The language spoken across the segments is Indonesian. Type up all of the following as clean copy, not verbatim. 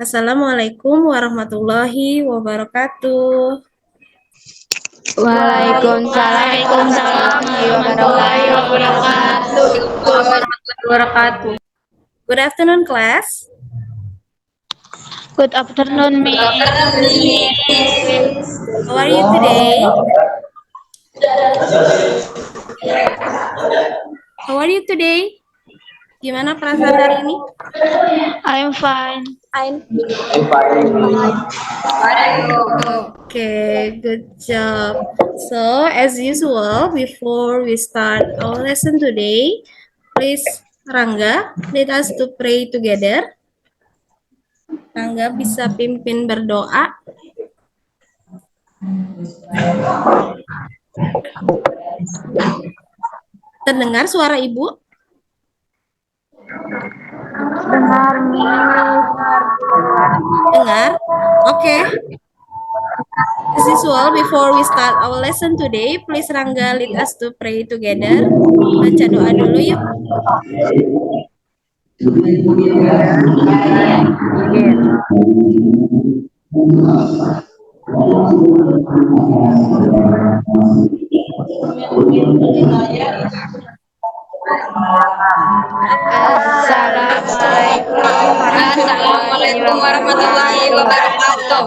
Assalamualaikum warahmatullahi wabarakatuh. Waalaikumsalam warahmatullahi wabarakatuh. Good afternoon, class. Good afternoon, Miss. How are you today? How are you today? Gimana perasaan hari ini? I'm fine. Okay, good job. So, as usual, before we start our lesson today, please, Rangga, let us to pray together. Rangga bisa pimpin berdoa. Terdengar suara ibu? Dengar? Okay. As usual, before we start our lesson today, please Rangga lead us to pray together. Baca doa dulu yuk. Assalamualaikum warahmatullahi wabarakatuh.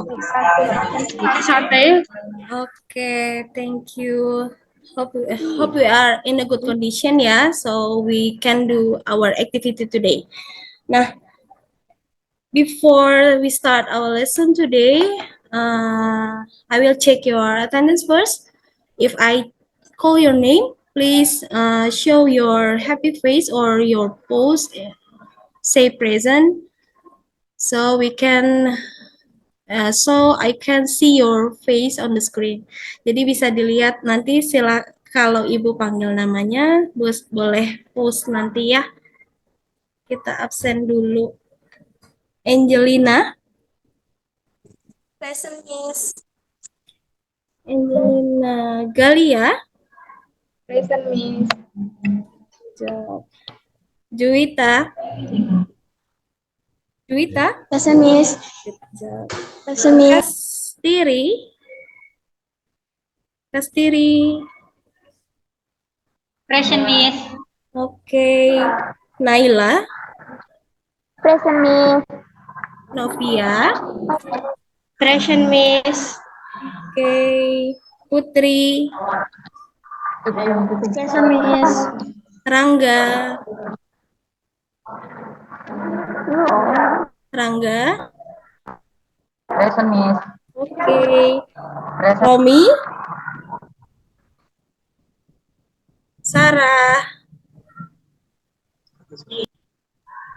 Okay, thank you. Hope we are in a good condition ya, so we can do our activity today. Nah, before we start our lesson today, I will check your attendance first. If I call your name, please show your happy face or your pose. Say present, so we can so I can see your face on the screen. Jadi bisa dilihat nanti kalau ibu panggil namanya, boleh post nanti ya. Kita absen dulu. Angelina. Present, Miss. Angelina. Galia. Present, Miss. Juwita. Juwita. Present, Miss. Present, Miss. Kastiri. Kastiri. Present, Miss. Oke. Naila. Present, Miss. Novia. Present, Miss. Oke. Putri. Present, Miss. Rangga. Rangga. Present, Miss. Oke. Romi. Sarah.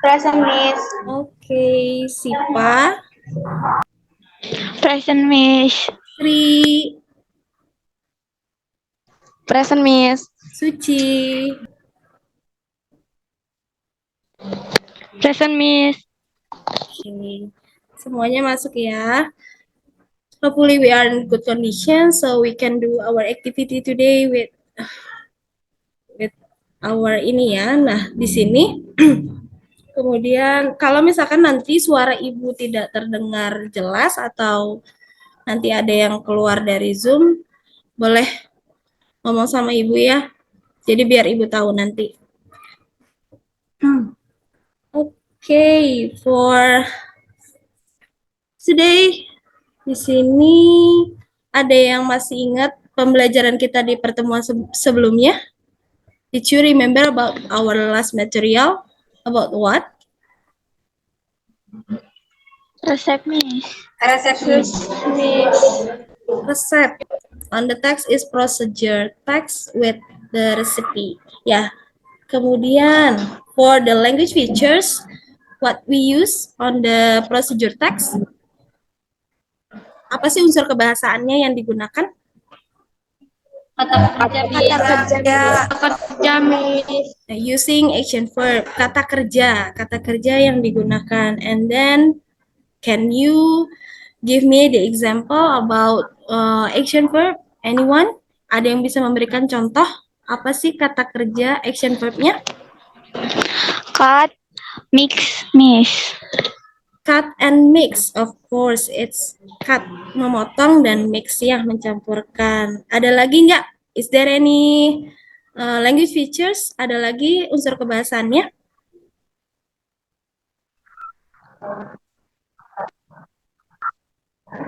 Present, Miss. Oke. Sipa. Present, Miss. Sri. Present, Miss. Suci. Present, Miss. Oke. Semuanya masuk ya. Hopefully we are in good condition, so we can do our activity today with our ini ya. Nah, di sini kemudian kalau misalkan nanti suara ibu tidak terdengar jelas atau nanti ada yang keluar dari Zoom, boleh ngomong sama ibu ya. Jadi biar ibu tahu nanti. Okay, for today di sini ada yang masih ingat pembelajaran kita di pertemuan sebelumnya? Did you remember about our last material? About what? Resep, Miss. Resep. On the text is procedure. Text with the recipe. Ya. Kemudian for the language features, what we use on the procedure text? Apa sih unsur kebahasaannya yang digunakan? Kata kerja, Miss. Using action verb, kata kerja yang digunakan. And then, can you give me the example about action verb? Anyone? Ada yang bisa memberikan contoh? Apa sih kata kerja action verb-nya? Cut, mix, Miss. cut and mix. Of course, it's cut, memotong, dan mix ya, mencampurkan. Ada lagi nggak? Is there any language features? Ada lagi unsur kebahasannya?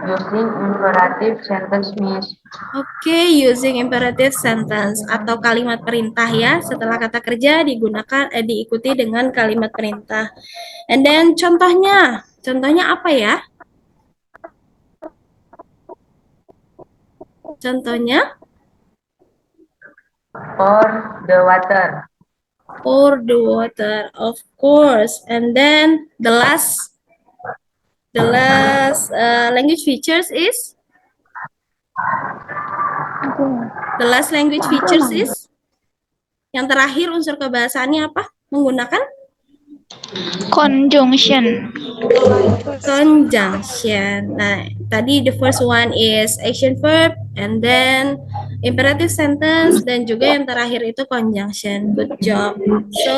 Using imperative sentence, Miss. Oke, using imperative sentence atau kalimat perintah ya. Setelah kata kerja diikuti dengan kalimat perintah. And then contohnya apa ya? Contohnya Pour the water. pour the water, of course. And then the last language features is yang terakhir unsur kebahasaannya apa? Menggunakan Conjunction. conjunction. Nah, tadi the first one is action verb, and then imperative sentence, dan juga yang terakhir itu conjunction. Good job. So,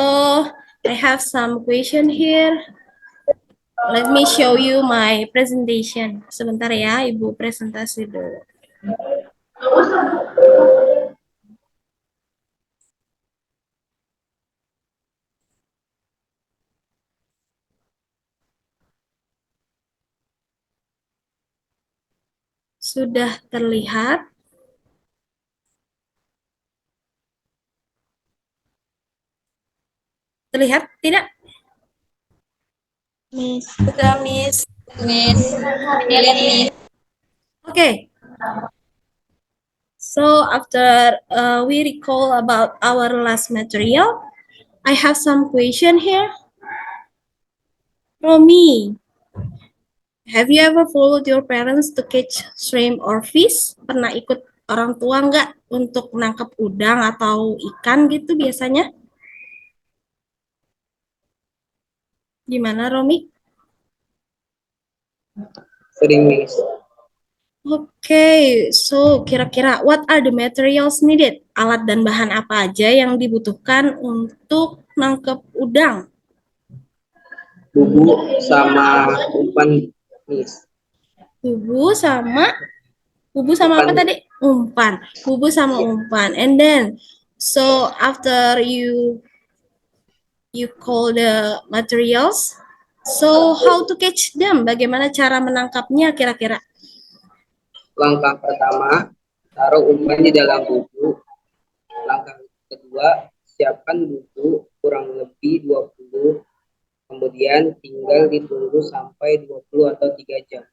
I have some question here. Let me show you my presentation. Sebentar ya, Ibu presentasi dulu. Sudah terlihat? Terlihat tidak? Miss. Sudah, Miss. Miss. Okay. So after we recall about our last material, I have some question here. Romi, have you ever followed your parents to catch shrimp or fish? Pernah ikut orang tua nggak untuk menangkap udang atau ikan gitu biasanya? Gimana, Romi? Sering, Miss. Okay, so kira-kira what are the materials needed? Alat dan bahan apa aja yang dibutuhkan untuk nangkep udang? Bubu sama umpan, Miss. Bubu sama apa Umpan. tadi? Umpan. Bubu sama umpan. And then, so after you call the materials, so how to catch them? Bagaimana cara menangkapnya kira-kira? Langkah pertama, taruh umpan di dalam bubu. Langkah kedua, siapkan bubu kurang lebih 20. Kemudian tinggal ditunggu sampai 20 atau 3 jam.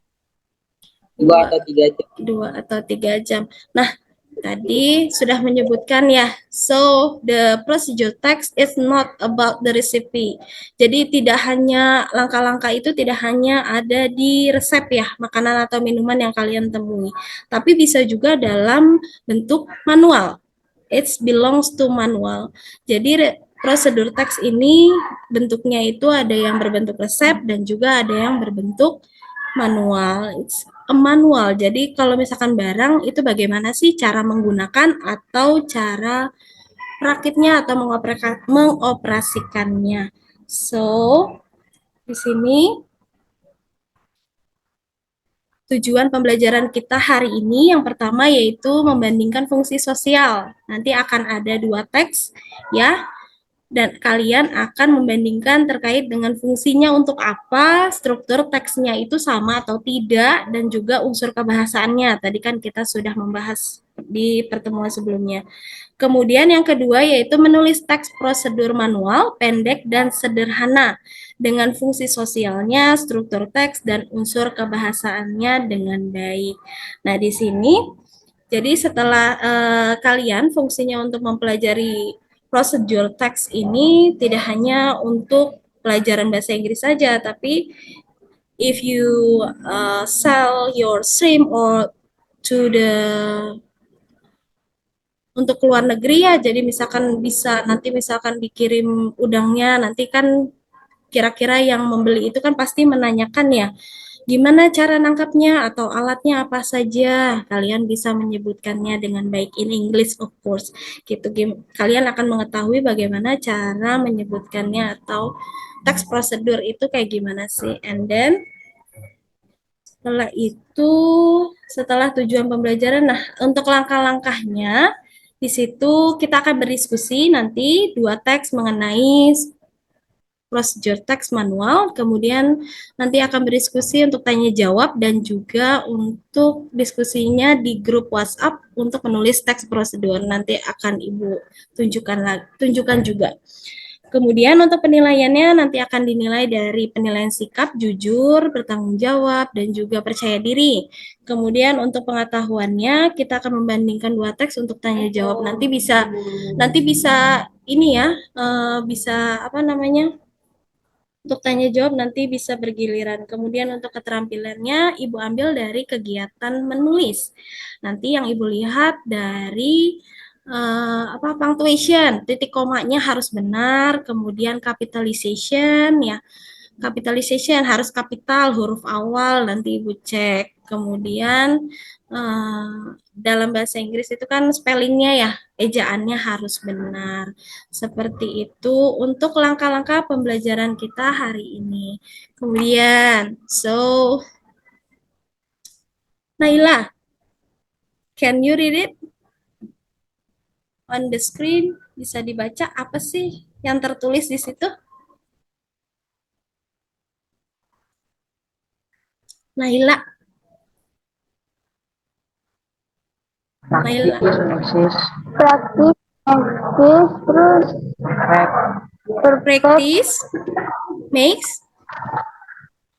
2 atau 3 jam. 2 atau 3 jam. Nah, tadi sudah menyebutkan ya, so the procedure text is not about the recipe. Jadi tidak hanya langkah-langkah itu tidak hanya ada di resep ya, makanan atau minuman yang kalian temui, tapi bisa juga dalam bentuk manual. It belongs to manual. Jadi prosedur teks ini bentuknya itu ada yang berbentuk resep dan juga ada yang berbentuk manual. It's a manual. Jadi kalau misalkan barang itu bagaimana sih cara menggunakan atau cara merakitnya atau mengoperasikannya. So, di sini tujuan pembelajaran kita hari ini yang pertama yaitu membandingkan fungsi sosial. Nanti akan ada 2 teks ya. Dan kalian akan membandingkan terkait dengan fungsinya untuk apa, struktur teksnya itu sama atau tidak, dan juga unsur kebahasaannya. Tadi kan kita sudah membahas di pertemuan sebelumnya. Kemudian yang kedua yaitu menulis teks prosedur manual, pendek dan sederhana, dengan fungsi sosialnya, struktur teks, dan unsur kebahasaannya dengan baik. Nah, di sini, jadi setelah kalian fungsinya untuk mempelajari prosedur teks ini tidak hanya untuk pelajaran bahasa Inggris saja, tapi if you sell your shrimp or to the untuk keluar negeri ya, jadi misalkan bisa nanti misalkan dikirim udangnya, nanti kan kira-kira yang membeli itu kan pasti menanyakan ya. Gimana cara nangkapnya atau alatnya apa saja? Kalian bisa menyebutkannya dengan baik in English, of course. Gitu, kalian akan mengetahui bagaimana cara menyebutkannya atau teks prosedur itu kayak gimana sih. And then setelah itu, setelah tujuan pembelajaran, nah untuk langkah-langkahnya, di situ kita akan berdiskusi nanti 2 teks mengenai prosedur teks manual, kemudian nanti akan berdiskusi untuk tanya jawab dan juga untuk diskusinya di grup WhatsApp untuk menulis teks prosedur. Nanti akan Ibu tunjukkan juga. Kemudian untuk penilaiannya nanti akan dinilai dari penilaian sikap, jujur, bertanggung jawab, dan juga percaya diri. Kemudian untuk pengetahuannya kita akan membandingkan 2 teks untuk tanya jawab. Nanti bisa ini ya, bisa apa namanya? Untuk tanya jawab nanti bisa bergiliran. Kemudian untuk keterampilannya Ibu ambil dari kegiatan menulis. Nanti yang Ibu lihat dari punctuation, titik komanya harus benar, kemudian capitalization ya. Capitalization harus kapital, huruf awal nanti Ibu cek. Kemudian dalam bahasa Inggris itu kan spellingnya ya, ejaannya harus benar. Seperti itu untuk langkah-langkah pembelajaran kita hari ini. Kemudian, Naila, can you read it on the screen? Bisa dibaca apa sih yang tertulis di situ? Naila, Naila. Praktis, terus Practice makes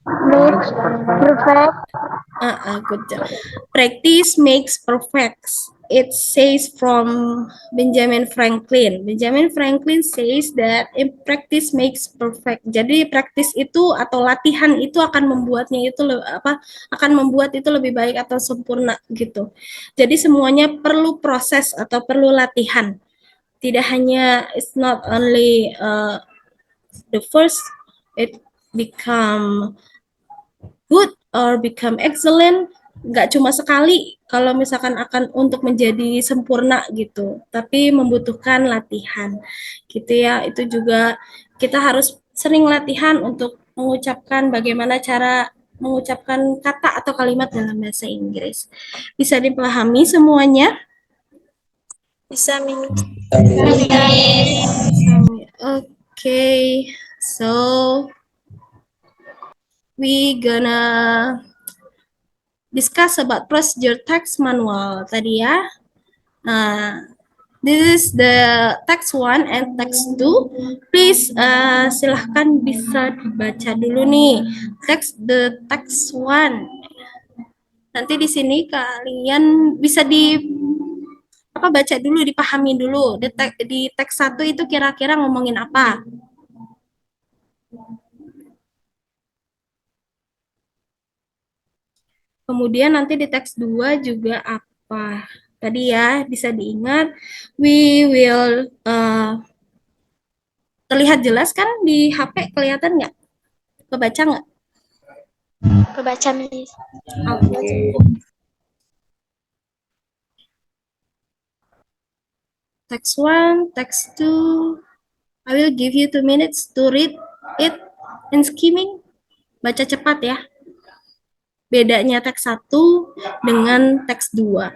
perfect. Good job. Practice makes perfect. It says from Benjamin Franklin. Benjamin Franklin says that practice makes perfect. Jadi praktis itu atau latihan itu akan membuatnya itu akan membuat itu lebih baik atau sempurna gitu. Jadi semuanya perlu proses atau perlu latihan. Tidak hanya it's not only the first it become good or become excellent, nggak cuma sekali kalau misalkan akan untuk menjadi sempurna gitu, tapi membutuhkan latihan gitu ya. Itu juga kita harus sering latihan untuk mengucapkan bagaimana cara mengucapkan kata atau kalimat dalam bahasa Inggris. Bisa dipahami semuanya? Bisa, Miss. Okay, so we gonna discuss about procedure text manual tadi ya. This is the text 1 and text 2. Please silahkan bisa dibaca dulu nih. Text 1. Nanti di sini kalian bisa baca dulu, dipahami dulu. Di teks 1 itu kira-kira ngomongin apa? Kemudian nanti di teks 2 juga apa? Tadi ya, bisa diingat. We will terlihat jelas kan di HP, kelihatan nggak? Kebaca nggak? Kebaca, Miss. Okay. Text 1, text 2. I will give you 2 minutes to read it in skimming. Baca cepat ya. Bedanya teks 1 dengan teks 2.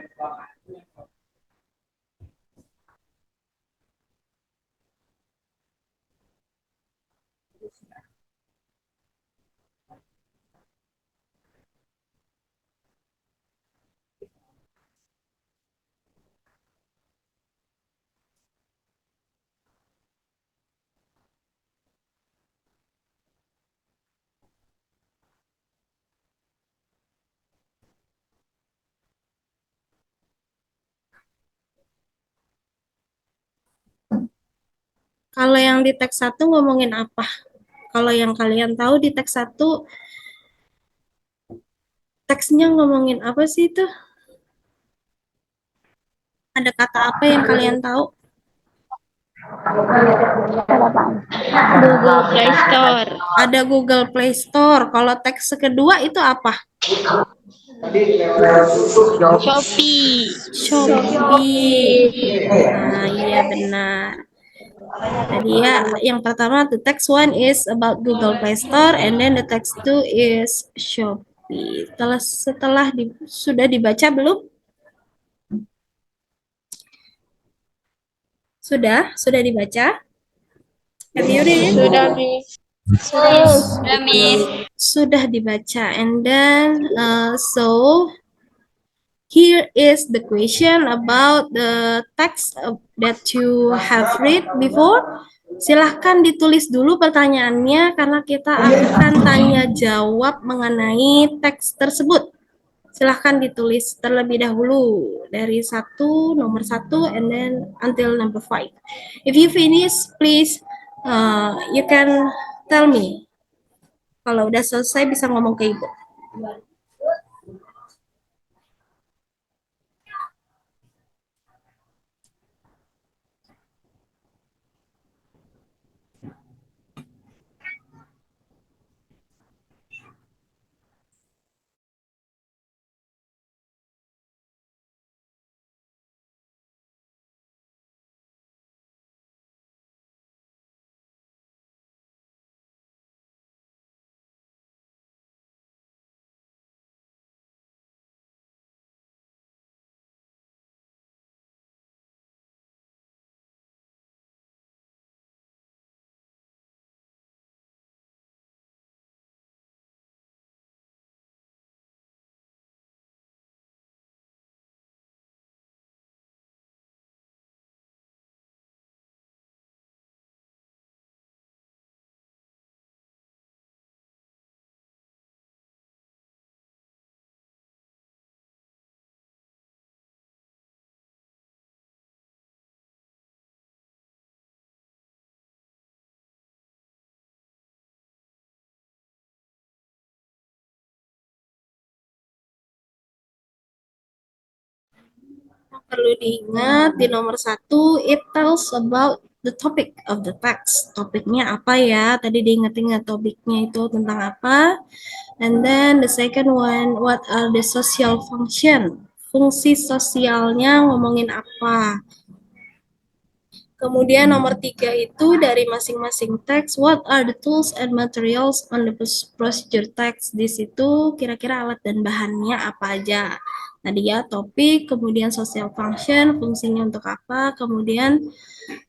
Kalau yang di teks 1 ngomongin apa? Kalau yang kalian tahu di teks 1 teksnya ngomongin apa sih itu? Ada kata apa yang kalian tahu? Google Play Store. Ada Google Play Store. Kalau teks kedua itu apa? Shopee. Shopee. Nah, iya benar. Tadi ya, yang pertama the text one is about Google Play Store and then the text two is Shopee. Sudah dibaca belum? Sudah dibaca? Have you read? Sudah, Miss. Sudah, Miss. Sudah dibaca. And then so here is the question about the text that you have read before. Silahkan ditulis dulu pertanyaannya karena kita akan tanya jawab mengenai teks tersebut. Silahkan ditulis terlebih dahulu dari nomor satu, and then until number 5. If you finish, please you can tell me. Kalau udah selesai bisa ngomong ke ibu. Perlu diingat di nomor 1, it tells about the topic of the text. Topiknya apa ya? Tadi diingat-ingat topiknya itu tentang apa. And then the second one, what are the social function? Fungsi sosialnya ngomongin apa? Kemudian nomor 3 itu dari masing-masing teks, what are the tools and materials on the procedure text? Di situ kira-kira alat dan bahannya apa aja. Tadi ya topik, kemudian social function, fungsinya untuk apa, kemudian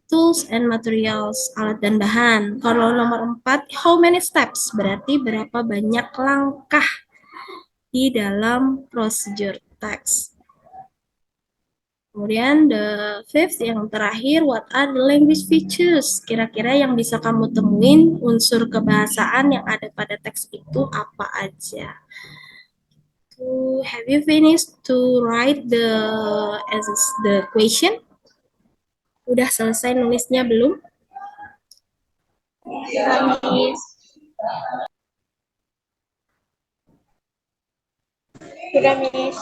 tools and materials, alat dan bahan. Kalau nomor 4, how many steps? Berarti berapa banyak langkah di dalam procedure text. Kemudian the fifth yang terakhir, what are the language features? Kira-kira yang bisa kamu temuin unsur kebahasaan yang ada pada teks itu apa aja? Have you finished to write the question? Udah selesai nulisnya belum? Sudah, Miss.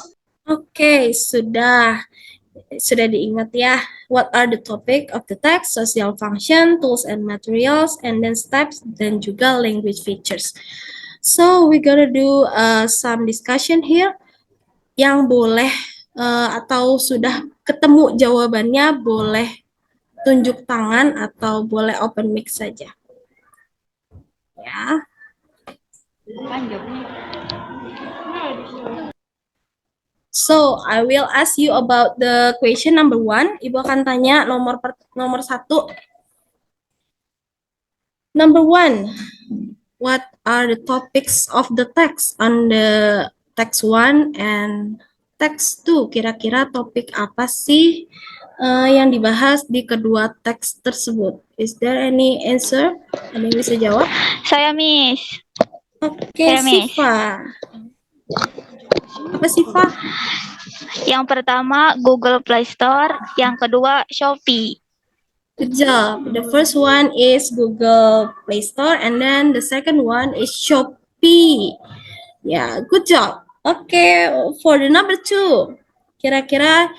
Oke, sudah diingat ya. What are the topic of the text, social function, tools and materials, and then steps, dan juga language features. So we gonna do some discussion here. Yang boleh atau sudah ketemu jawabannya boleh tunjuk tangan atau boleh open mic saja. Ya. So, I will ask you about the question number 1. Ibu akan tanya nomor 1. Number 1, what are the topics of the text on the text 1 and text 2? Kira-kira topik apa sih yang dibahas di kedua teks tersebut? Is there any answer? Ada yang bisa jawab? Saya, Miss. Oke, Siva. Apa Siva? Yang pertama Google Play Store, yang kedua Shopee. Good job. The first one is Google Play Store and then the second one is Shopee. Yeah, good job. Okay, for the number 2. Kira-kira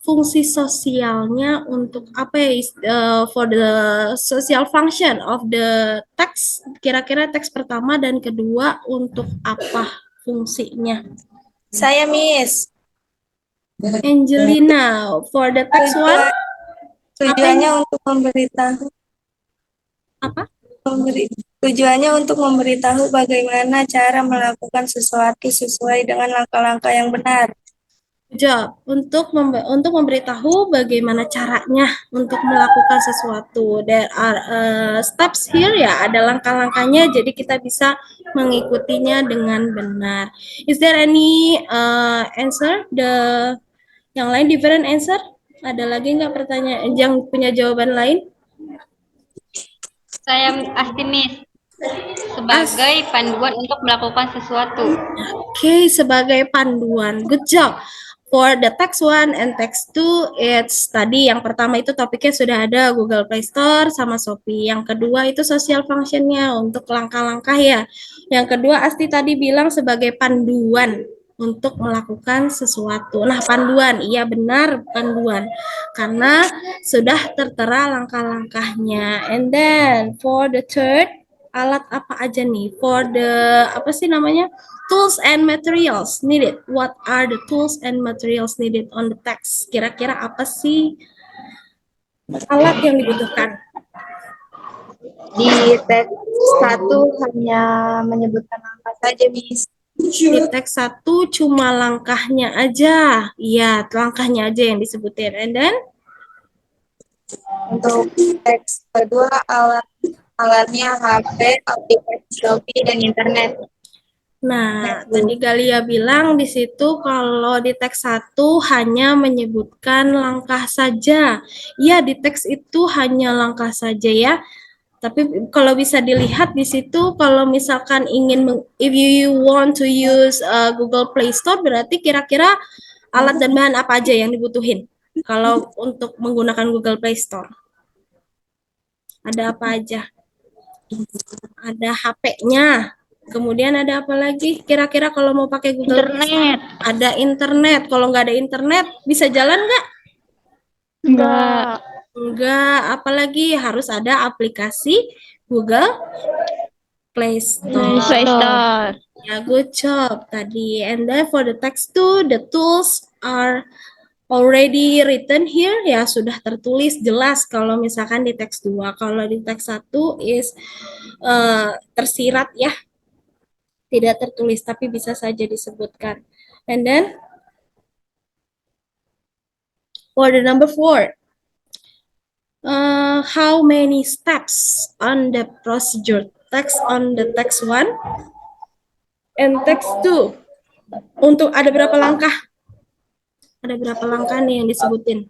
fungsi sosialnya untuk apa ya, for the social function of the text, kira-kira teks pertama dan kedua untuk apa fungsinya? Saya Miss. Angelina, for the text one, Tujuannya untuk memberitahu apa? tujuannya untuk memberitahu bagaimana cara melakukan sesuatu sesuai dengan langkah-langkah yang benar. Job untuk memberitahu bagaimana caranya untuk melakukan sesuatu. There are steps here ya, ada langkah-langkahnya, jadi kita bisa mengikutinya dengan benar. Is there any answer? Yang lain different answer? Ada lagi nggak pertanyaan yang punya jawaban lain? Saya Asti Miss. Sebagai panduan untuk melakukan sesuatu. Oke, sebagai panduan. Good job. For the text 1 and text 2, it's tadi yang pertama itu topiknya sudah ada Google Play Store sama Shopee. Yang kedua itu social function-nya untuk langkah-langkah ya. Yang kedua Asti tadi bilang sebagai panduan untuk melakukan sesuatu. Nah, panduan, iya benar panduan. Karena sudah tertera langkah-langkahnya. And then for the third, alat apa aja nih? For the apa sih namanya? Tools and materials needed. What are the tools and materials needed on the text? Kira-kira apa sih alat yang dibutuhkan? Di teks 1 hanya menyebutkan angka saja, Miss. Di teks 1 cuma langkahnya aja. Iya, langkahnya aja yang disebutin. And then Untuk teks kedua alatnya HP, aplikasi Shopee, dan internet. nah, tadi Galia bilang di situ kalau di teks 1 hanya menyebutkan langkah saja. Ya, di teks itu hanya langkah saja ya. Tapi kalau bisa dilihat di situ, kalau misalkan if you want to use Google Play Store, berarti kira-kira alat dan bahan apa aja yang dibutuhin kalau untuk menggunakan Google Play Store? Ada apa aja? Ada HP-nya. Kemudian ada apa lagi? Kira-kira kalau mau pakai Google Play Store, ada internet. Kalau nggak ada internet, bisa jalan nggak? Enggak. Enggak, apalagi harus ada aplikasi Google Play Store. Play Store. Ya, good job tadi. And then for the text 2, the tools are already written here. Ya, sudah tertulis jelas kalau misalkan di teks 2. Kalau di teks 1 is tersirat ya. Tidak tertulis, tapi bisa saja disebutkan. And then for the number 4, how many steps on the procedure text on the text 1 and text 2? Untuk ada berapa langkah? Ada berapa langkah nih yang disebutin?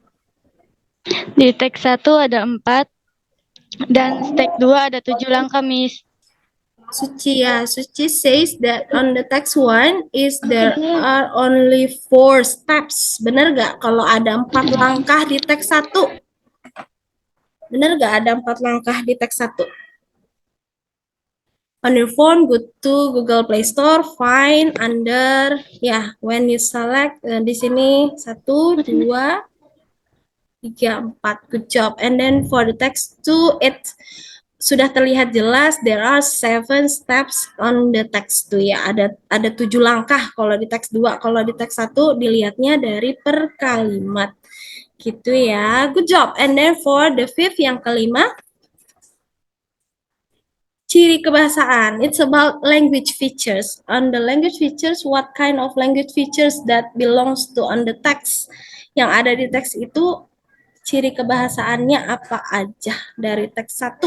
Di teks 1 ada 4 dan teks 2 ada 7 langkah, Miss. Suci ya, Suci says that on the text 1 is there are only 4 steps. Benar nggak kalau ada 4 langkah di teks 1? Benar nggak ada 4 langkah di teks 1? On your phone, go to Google Play Store, find under, ya, when you select di sini 1, 2, 3, 4, good job. And then for the text 2, it sudah terlihat jelas, there are 7 steps on the text 2 ya, ada 7 langkah kalau di teks 2, kalau di teks 1 dilihatnya dari per kalimat. Gitu ya, good job. And then for the fifth, yang kelima, ciri kebahasaan. It's about language features. On the language features, what kind of language features that belongs to on the text? Yang ada di teks itu, ciri kebahasaannya apa aja dari teks 1?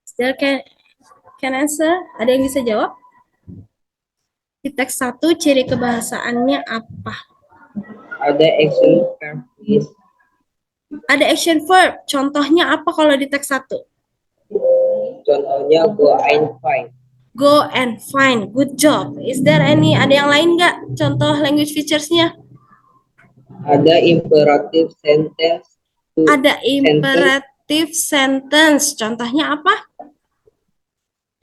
Still can answer? Ada yang bisa jawab? Di teks 1, ciri kebahasaannya apa? Ada action verb, please. Ada action verb. Contohnya apa kalau di teks 1? Contohnya go and find. Go and find. Good job. Is there ada yang lain nggak contoh language features-nya? Ada imperative sentence. Ada imperative sentence. Contohnya apa?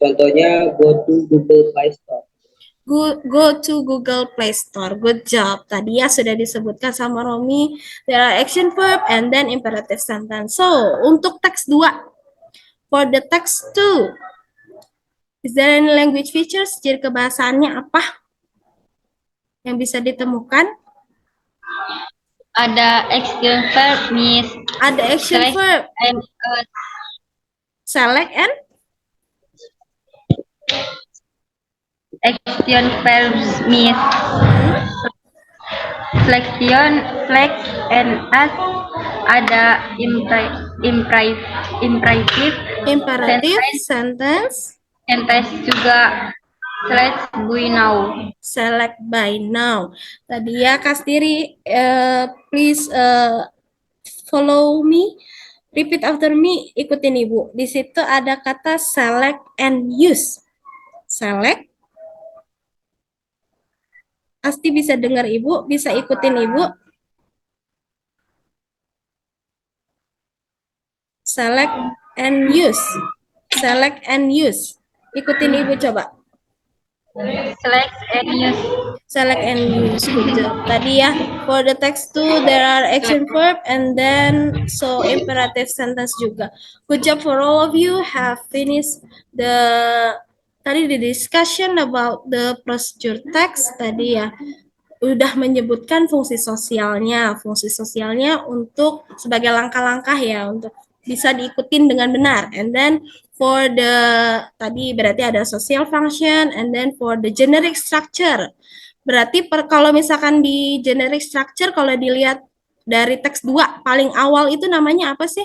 Contohnya go to Google Play Store. Go to Google Play Store. Good job. Tadi ya sudah disebutkan sama Romi. There are action verb and then imperative sentence. So, untuk teks 2. For the text 2. Is there any language features? Ciri kebahasaannya apa yang bisa ditemukan? Ada action verb, Miss. Ada action Select verb. and Select and action verbs, Miss. Selection, flex, and ask. Ada imperative imperative sentence. sentence juga. Select by now. Select by now. Tadi ya Kastiri, please follow me. Repeat after me, ikutin Ibu. Di situ ada kata select and use. Select. Pasti bisa dengar Ibu, bisa ikutin Ibu. Select and use. Select and use. Ikutin Ibu coba. Select and use. Select and use. Good job. Tadi ya, for the text 2, there are action verb and then so imperative sentence juga. Good job for all of you have finished the discussion about the procedure text tadi ya. Udah menyebutkan fungsi sosialnya untuk sebagai langkah-langkah ya untuk bisa diikutin dengan benar. And then for the tadi berarti ada social function and then for the generic structure. Berarti kalau misalkan di generic structure kalau dilihat dari teks 2 paling awal itu namanya apa sih?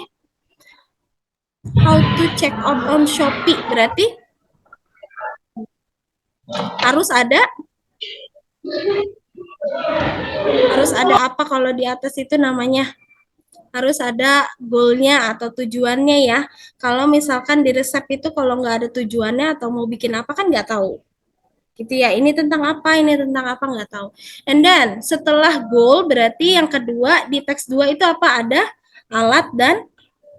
How to check out on Shopee. Berarti harus ada apa kalau di atas itu namanya? Harus ada goal-nya atau tujuannya ya. Kalau misalkan di resep itu kalau nggak ada tujuannya atau mau bikin apa kan nggak tahu. Gitu ya, ini tentang apa nggak tahu. And then setelah goal berarti yang kedua di teks 2 itu apa? Ada alat dan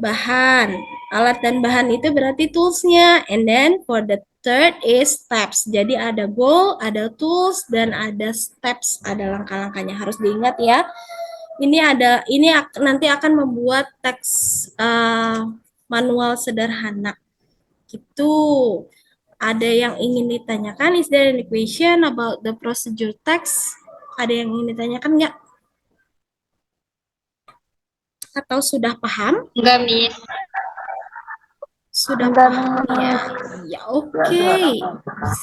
bahan. Alat dan bahan itu berarti tools-nya. And then for the third is steps. Jadi ada goal, ada tools, dan ada steps, ada langkah-langkahnya. Harus diingat ya. Ini nanti akan membuat teks manual sederhana. Gitu. Ada yang ingin ditanyakan? Is there any question about the procedure text? Ada yang ingin ditanyakan nggak? Atau sudah paham? Enggak, Miss. Sudah paham ya? Ya, oke.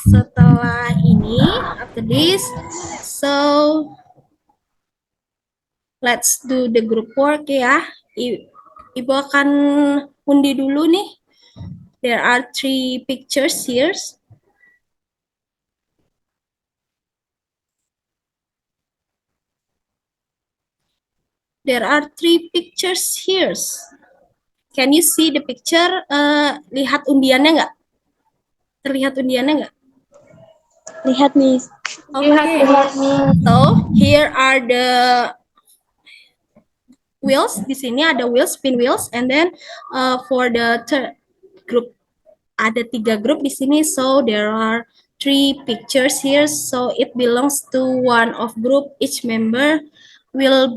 Setelah ini, after this, so let's do the group work ya. Ibu akan undi dulu nih. There are 3 pictures here. There are 3 pictures here. Can you see the picture? Lihat undiannya nggak? Terlihat undiannya nggak? Lihat, Miss. Okay. So here are the wheels. Di sini ada wheels, spin wheels, and then for the third group ada 3 grup di sini. So there are 3 pictures here. So it belongs to one of group. Each member will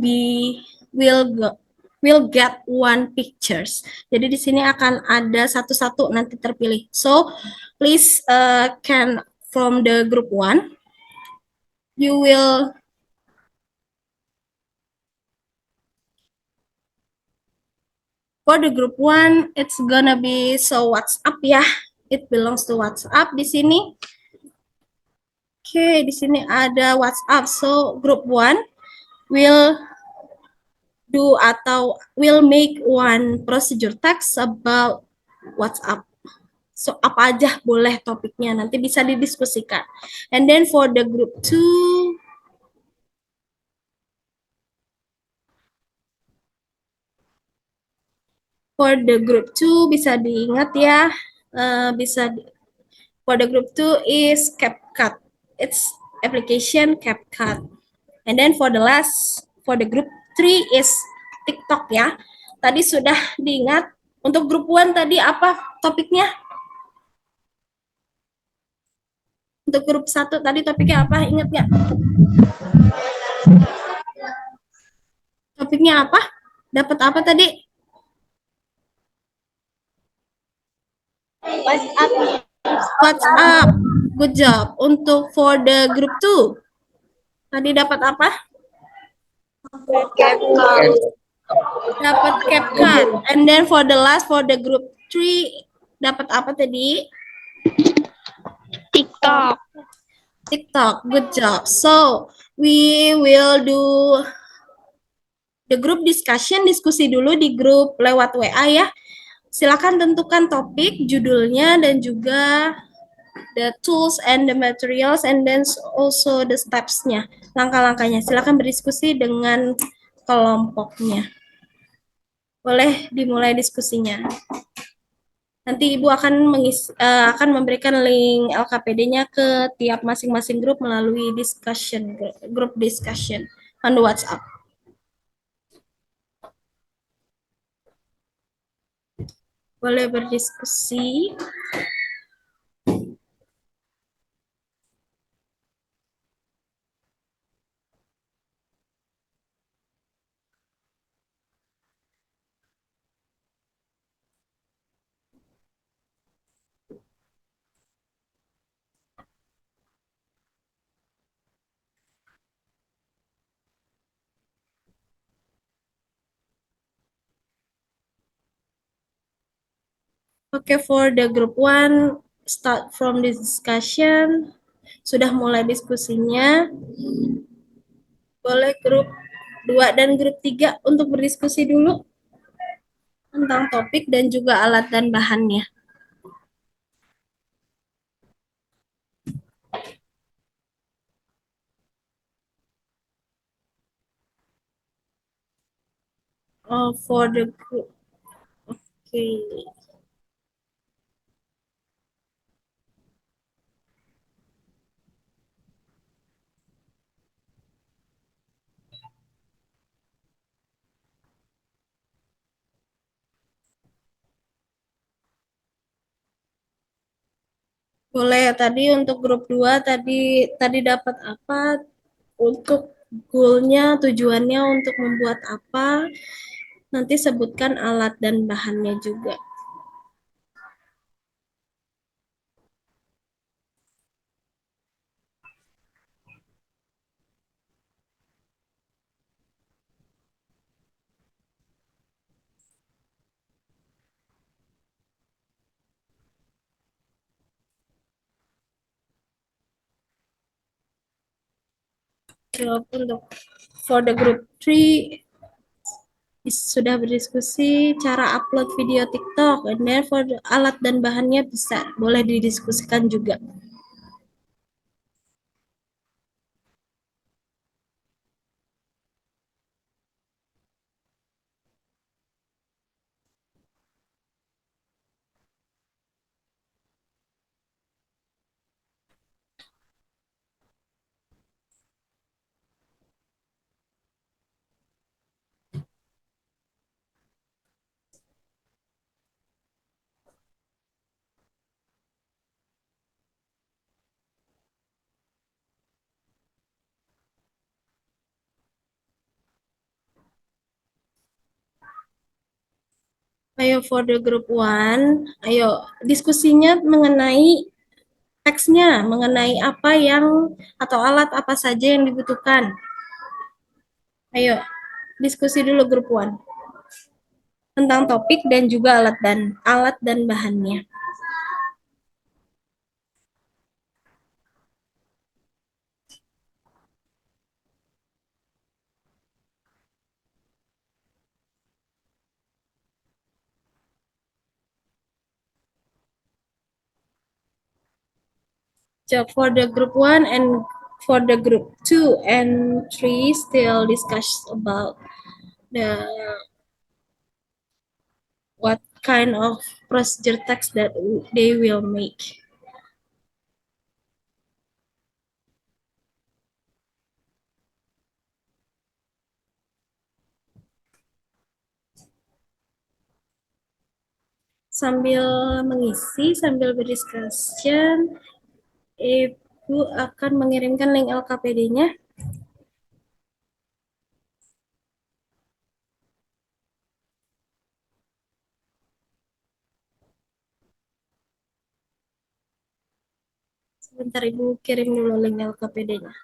get 1 pictures. Jadi di sini akan ada satu-satu nanti terpilih. So please can from the group 1 you will for the group 1 it's gonna be so WhatsApp ya. It belongs to WhatsApp di sini. Oke, di sini ada WhatsApp. So group 1 will make 1 procedure text about WhatsApp. So apa aja boleh topiknya, nanti bisa didiskusikan. And then for the group 2 bisa diingat ya, for the group 2 is CapCut. It's application CapCut. And then for the group 3 is TikTok ya. Tadi sudah diingat. Untuk group 1 tadi apa topiknya? Untuk grup 1 tadi topiknya apa? Ingat nggak? Topiknya apa? Dapat apa tadi? WhatsApp. Good job. Untuk for the group 2 tadi dapat apa? Dapat CapCut. And then for the last for the group 3 dapat apa tadi? TikTok. TikTok. Good job. So, we will do the group discussion, diskusi dulu di grup lewat WA ya. Silakan tentukan topik, judulnya, dan juga the tools and the materials, and then also the steps-nya, langkah-langkahnya. Silakan berdiskusi dengan kelompoknya. Boleh dimulai diskusinya. Nanti Ibu akan memberikan link LKPD-nya ke tiap masing-masing grup melalui grup discussion on the WhatsApp. Boleh berdiskusi. Okay, for the group 1, start from this discussion. Sudah mulai diskusinya. Boleh grup 2 dan grup 3 untuk berdiskusi dulu tentang topik dan juga alat dan bahannya. For the group. Okay. Boleh ya, tadi untuk grup 2 tadi dapat apa? Untuk goal-nya, tujuannya untuk membuat apa? Nanti sebutkan alat dan bahannya juga. Untuk for the group 3 sudah berdiskusi cara upload video TikTok, and then for the alat dan bahannya boleh didiskusikan juga. Ayo for the group 1, ayo diskusinya mengenai teksnya, mengenai apa yang atau alat apa saja yang dibutuhkan. Ayo diskusi dulu grup 1 tentang topik dan juga alat dan bahannya. So for the group 1 and for the group 2 and 3 still discuss about the what kind of procedure text that they will make. Sambil mengisi, sambil berdiscussion, if Ibu akan mengirimkan link LKPD-nya. Sebentar Ibu kirim dulu link LKPD-nya.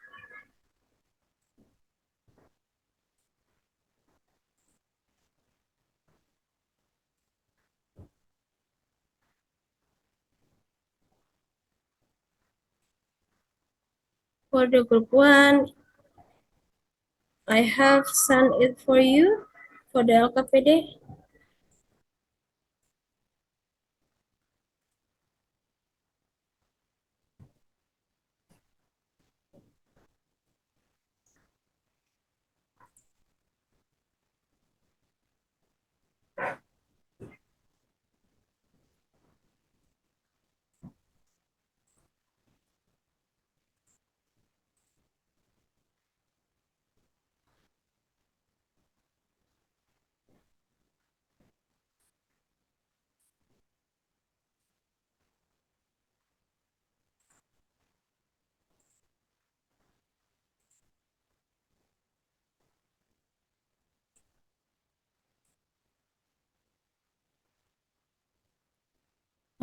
For the group 1, I have sent it for you for the LKPD.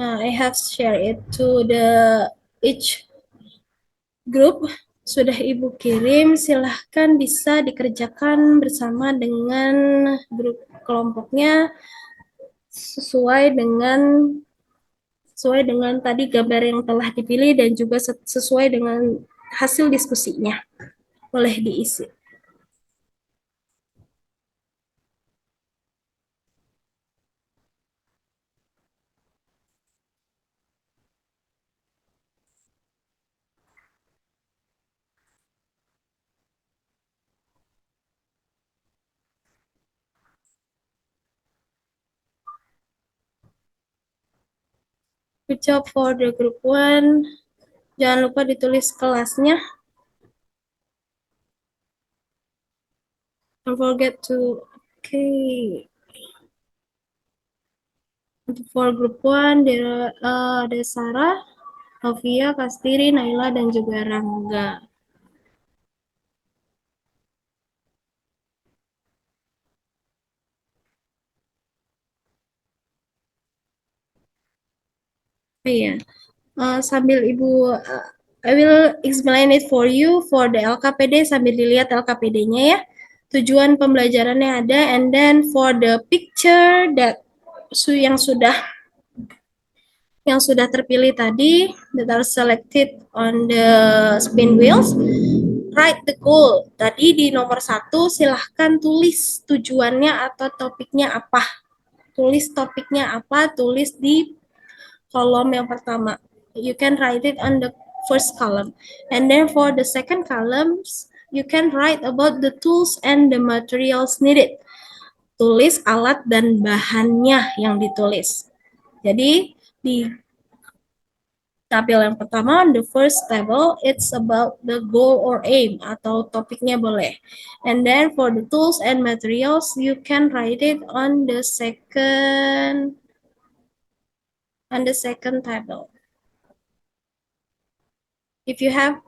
I have shared it to each group. Sudah Ibu kirim, silahkan bisa dikerjakan bersama dengan grup kelompoknya sesuai dengan tadi gambar yang telah dipilih dan juga sesuai dengan hasil diskusinya. Boleh diisi. Good job for the group 1. Jangan lupa ditulis kelasnya. Don't forget to, okay. For group 1, there ada Sarah, Novia, Kastiri, Naila, dan juga Rangga. Iya, sambil Ibu, I will explain it for you for the LKPD sambil dilihat LKPD-nya ya. Tujuan pembelajarannya ada, and then for the picture that yang sudah terpilih tadi, that are selected on the spin wheels, write the goal. Tadi di nomor 1 silahkan tulis tujuannya atau topiknya apa. Tulis topiknya apa, tulis di kolom yang pertama. You can write it on the first column. And then for the second columns, you can write about the tools and the materials needed. Tulis alat dan bahannya yang ditulis. Jadi di tabel yang pertama, on the first table, it's about the goal or aim atau topiknya boleh. And then for the tools and materials, you can write it on the second table. If you have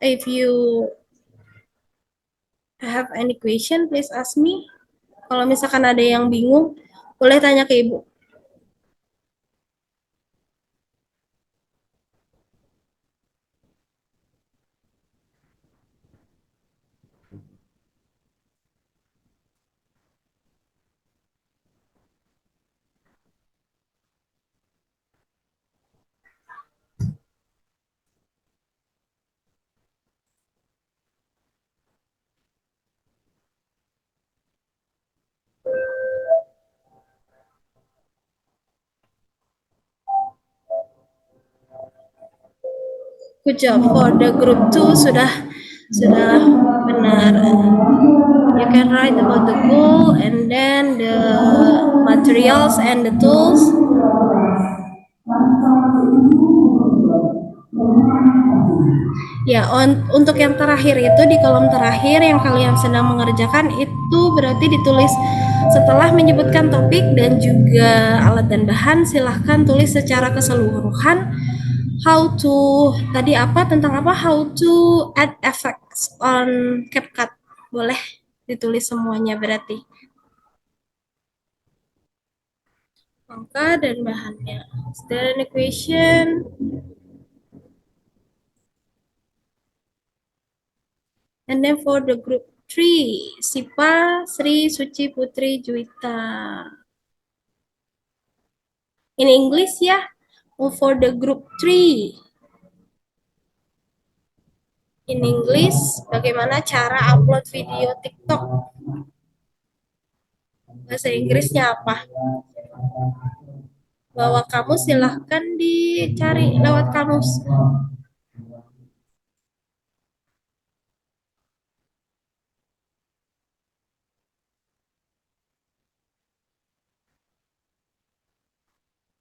any question, please ask me. Kalau misalkan ada yang bingung, boleh tanya ke Ibu. Good job for the group 2 sudah benar. You can write about the goal and then the materials and the tools. Ya, untuk yang terakhir itu di kolom terakhir yang kalian sedang mengerjakan itu berarti ditulis setelah menyebutkan topik dan juga alat dan bahan, silahkan tulis secara keseluruhan how to tadi apa tentang apa how to add effects on CapCut. Boleh ditulis semuanya berarti. Angka dan bahannya. Is there an equation? And then for the group 3, Sipa, Sri, Suci, Putri, Juwita. In English ya. For the group 3. In English, bagaimana cara upload video TikTok? Bahasa Inggrisnya apa? Bawa kamus silahkan dicari lewat kamus.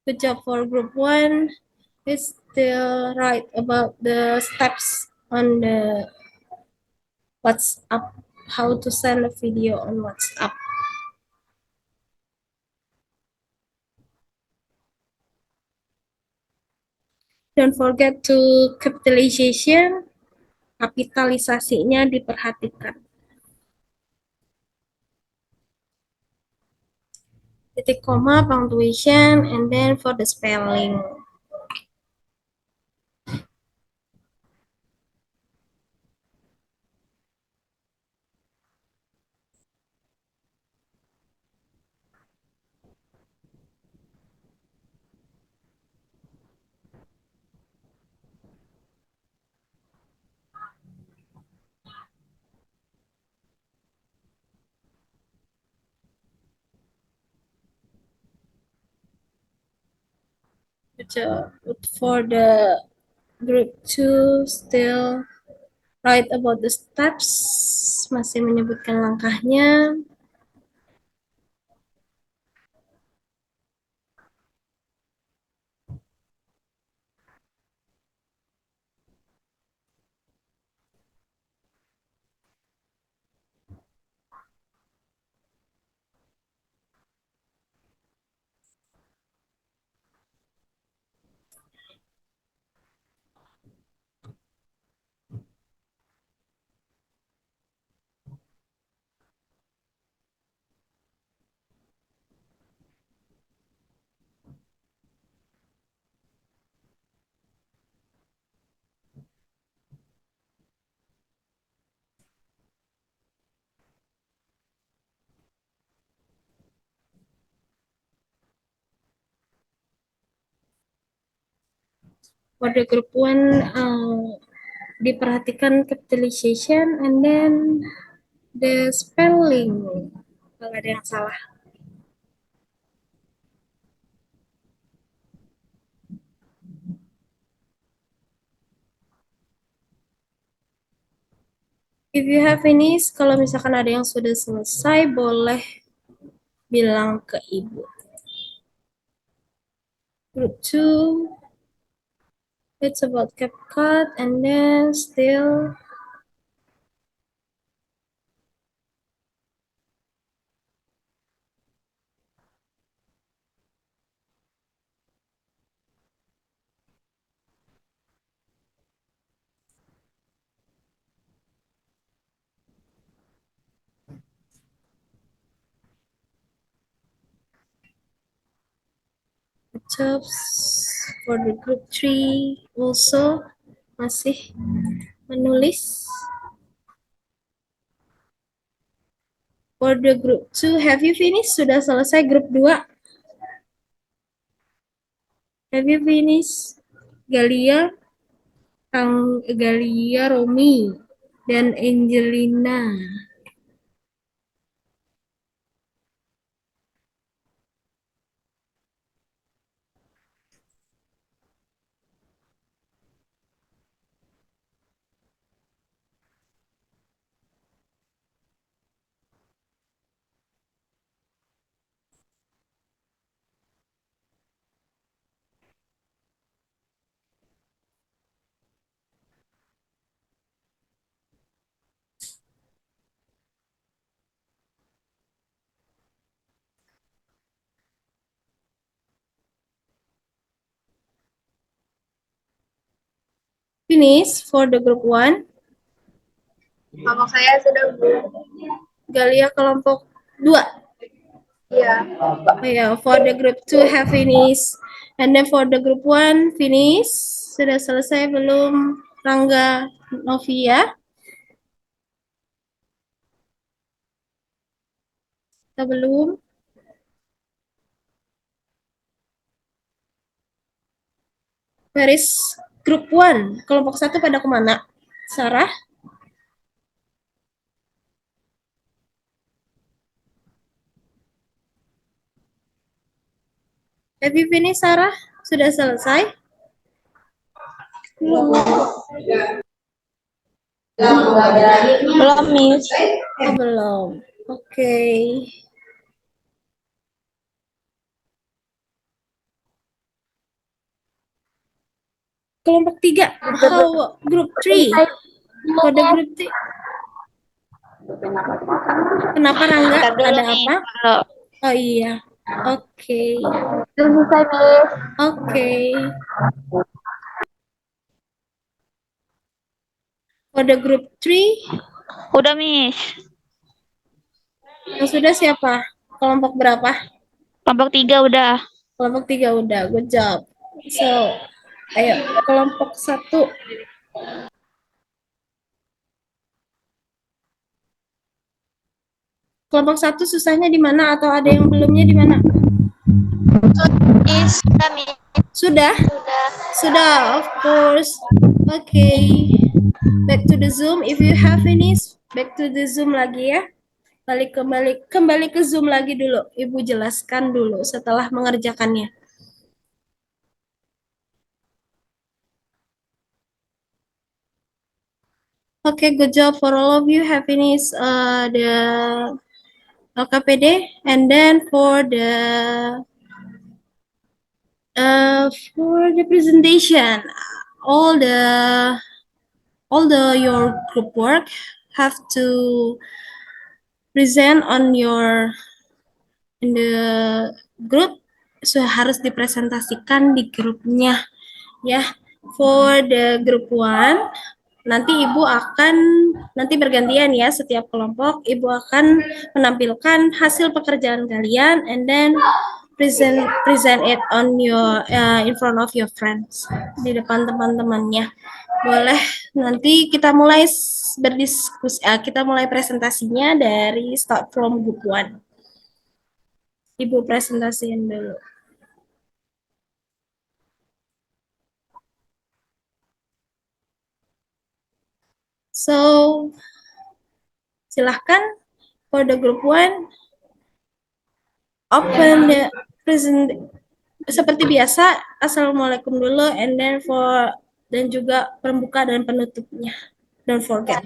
Good job for group 1. It's still right about the steps on the WhatsApp, how to send a video on WhatsApp. Don't forget to capitalization, kapitalisasinya diperhatikan. Titik koma, punctuation, and then for the spelling. Good job. For the group 2, still right about the steps, masih menyebutkan langkahnya. For the group 1, diperhatikan capitalization and then the spelling. Kalau ada yang salah. If you have finished, kalau misalkan ada yang sudah selesai, boleh bilang ke ibu. Group 2, it's about CapCut, and then still jobs for the group 3 also masih menulis. For the group 2, have you finished? Sudah selesai grup 2? Have you finished? Galia, Galia, Romi, dan Angelina. finish for the group 1? Kelompok saya sudah, Bu. Galia kelompok 2? Iya. Oh ya, for the group 2 have finished. And then for the group 1 finish. Sudah selesai belum Rangga Novia? Kita belum. Where is group 1? Kelompok 1 pada kemana? Sarah? Have you finished, Sarah? Sudah selesai? Belum, Miss. Oh, belum. Oke. Kelompok 3. How group 3? Kode group 3. Kenapa Rangga? Ada apa? Oh iya. Oke. Selesai, Miss. Oke. Kode group 3 Udah, Miss. yang sudah siapa? Kelompok berapa? Kelompok 3 udah. Kelompok 3 udah. Good job. So, ayo kelompok 1. Kelompok 1 susahnya di mana atau ada yang belumnya di mana? Miss, udah, Miss. Sudah? Sudah, of course. Okay. Back to the Zoom. If you have finished, back to the Zoom lagi ya. Kembali ke Zoom lagi dulu. Ibu jelaskan dulu setelah mengerjakannya. Okay, good job for all of you have finished the LKPD, and then for the presentation, all the your group work have to present on in the group, so harus dipresentasikan di grupnya ya. For the group 1 nanti Ibu akan, nanti bergantian ya, setiap kelompok Ibu akan menampilkan hasil pekerjaan kalian and then present it on your in front of your friends, di depan teman-temannya. Boleh, nanti kita mulai berdiskusi, kita mulai presentasinya dari start from group 1. Ibu presentasiin dulu. So, silahkan for the group 1, open the present seperti biasa. Assalamualaikum dulu, and then dan juga pembuka dan penutupnya. Don't forget.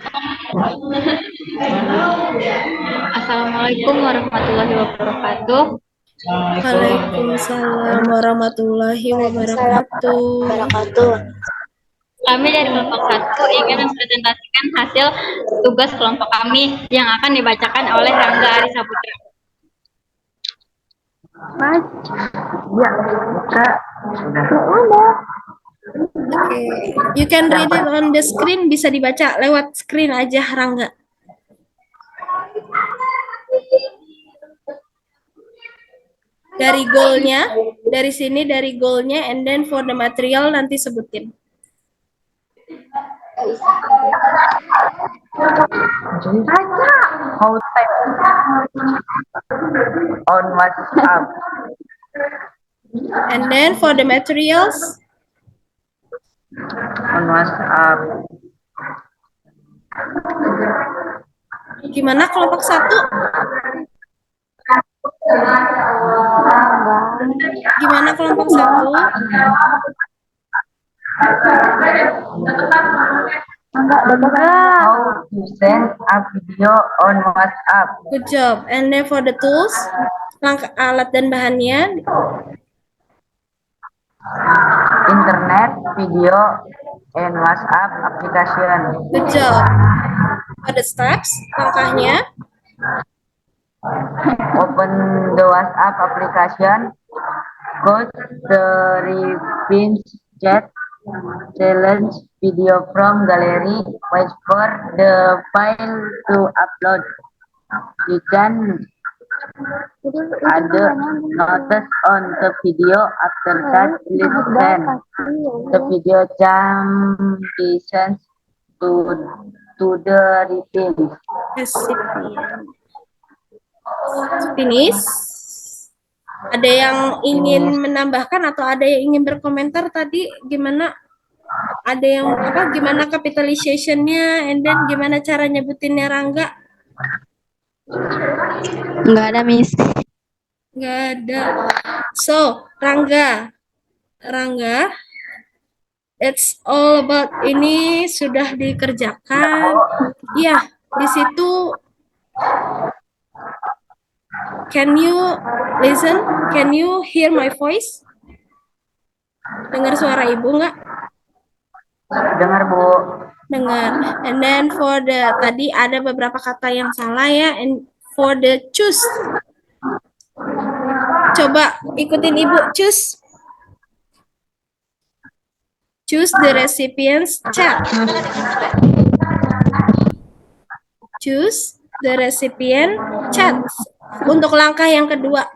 Assalamualaikum warahmatullahi wabarakatuh. Waalaikumsalam warahmatullahi wabarakatuh. Kami dari kelompok 1 ingin mempresentasikan hasil tugas kelompok kami yang akan dibacakan oleh Rangga Ari Saputra. Okay. You can read it on the screen, bisa dibaca lewat screen aja, Rangga. Dari goalnya, dari sini dari goalnya, and then for the material nanti sebutin. On WhatsApp. And then for the materials, On WhatsApp. gimana kelompok 1? Gimana kelompok 1? How to send a video on WhatsApp. Good job. And then for the tools, langkah alat dan bahannya. Internet, video, and WhatsApp application. Good job. For the steps, langkahnya. Open the WhatsApp application. Go to the Revenge Chat Challenge video from gallery. Wait for the file to upload. You can add notes on the video. After that, please send the video transitions to the recipient. Recipient. Finish. Ada yang ingin menambahkan atau ada yang ingin berkomentar tadi gimana? Ada yang apa? Gimana capitalization-nya, and then gimana cara nyebutinnya Rangga? Enggak ada, Miss. Nggak ada. So, Rangga, it's all about ini sudah dikerjakan. Ya, di situ. Can you listen? Can you hear my voice? Dengar suara ibu nggak? Dengar, Bu. Dengar. And then for the tadi ada beberapa kata yang salah ya. And for the choose. Coba ikutin ibu, choose. Choose the recipient's chat. Choose the recipient chat. Untuk langkah yang kedua.